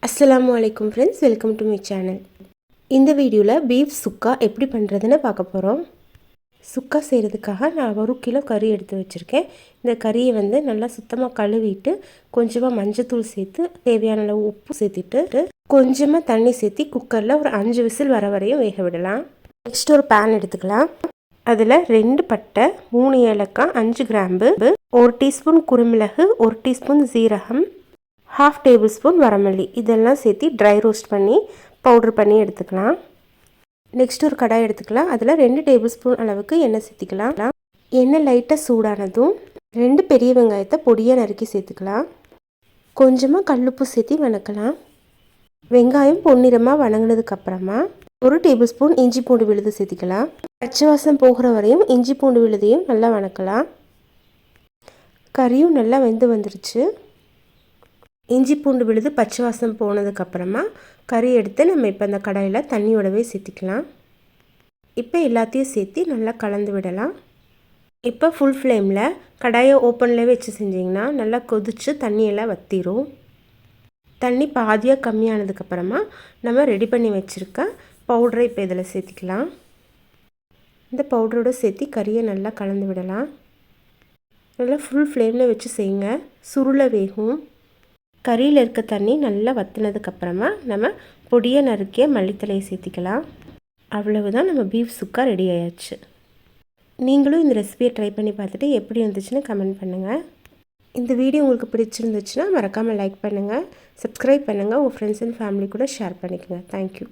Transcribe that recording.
அஸ்ஸலாமு அலைக்கும் friends, welcome to my channel. இந்த வீடியோவில் பீஃப் சுக்கா எப்படி பண்ணுறதுன்னு பார்க்க போகிறோம். சுக்கா செய்கிறதுக்காக நான் 1 கிலோ கறி எடுத்து வச்சுருக்கேன். இந்த கறியை நல்லா சுத்தமாக கழுவிட்டு கொஞ்சமாக மஞ்சத்தூள் சேர்த்து தேவையான அளவு உப்பு சேர்த்துட்டு கொஞ்சமாக தண்ணி சேர்த்து குக்கரில் ஒரு 5 விசில் வர வரையும் வேக விடலாம். நெக்ஸ்ட் ஒரு பேன் எடுத்துக்கலாம். அதில் 2 பட்டை, 3 ஏலக்காய், 5 கிராம்பு, 1 டீஸ்பூன் குருமிளகு, 1 டீஸ்பூன் சீரகம், 1/2 டேபிள் ஸ்பூன் வரமல்லி இதெல்லாம் சேர்த்து ட்ரை ரோஸ்ட் பண்ணி பவுடர் பண்ணி எடுத்துக்கலாம். நெக்ஸ்ட் ஒரு கடாய் எடுத்துக்கலாம். அதில் 2 டேபிள் ஸ்பூன் அளவுக்கு எண்ணெய் சேர்த்துக்கலாம். எண்ணெய் லைட்டாக சூடானதும் 2 பெரிய வெங்காயத்தை பொடியாக நறுக்கி சேர்த்துக்கலாம். கொஞ்சமாக கல்லுப்பு சேர்த்து வணக்கலாம். வெங்காயம் பொன்னிறமாக வணங்கினதுக்கப்புறமா 1 டேபிள் ஸ்பூன் இஞ்சி பூண்டு விழுது சேர்த்துக்கலாம். பச்சை வாசம் போகிற வரையும் இஞ்சி பூண்டு விழுதையும் நல்லா வணக்கலாம். கறியும் நல்லா வெந்து வந்துருச்சு. இஞ்சி பூண்டு விழுது பச்சை வாசம் போனதுக்கப்புறமா கறி எடுத்து நம்ம இப்போ அந்த கடாயில் தண்ணியோடவே சேர்த்திக்கலாம். இப்போ எல்லாத்தையும் சேர்த்து நல்லா கலந்து விடலாம். இப்போ ஃபுல் ஃப்ளேமில் கடாயை ஓப்பனில் வச்சு செஞ்சிங்கன்னா நல்லா கொதித்து தண்ணியெல்லாம் வற்றிடும். தண்ணி பாதியாக கம்மியானதுக்கப்புறமா நம்ம ரெடி பண்ணி வச்சுருக்க பவுடரை இப்போ இதில் சேர்த்திக்கலாம். இந்த பவுடரோடு சேர்த்து கறியை நல்லா கலந்து விடலாம். நல்லா ஃபுல் ஃப்ளேமில் வச்சு செய்யுங்க, சுருளை வேகும். கறியில் இருக்க தண்ணி நல்லா வற்றினதுக்கப்புறமா நம்ம பொடியை நறுக்கிய மல்லித்தலையை சேர்த்திக்கலாம். அவ்வளவுதான், நம்ம பீஃப் சுக்கா ரெடி ஆயாச்சு. நீங்களும் இந்த ரெசிபியை ட்ரை பண்ணி பார்த்துட்டு எப்படி இருந்துச்சுன்னு கமெண்ட் பண்ணுங்கள். இந்த வீடியோ உங்களுக்கு பிடிச்சிருந்துச்சுன்னா மறக்காமல் லைக் பண்ணுங்கள், சப்ஸ்கிரைப் பண்ணுங்கள், உங்கள் ஃப்ரெண்ட்ஸ் அண்ட் ஃபேமிலி கூட ஷேர் பண்ணிக்கோங்க. தேங்க்யூ.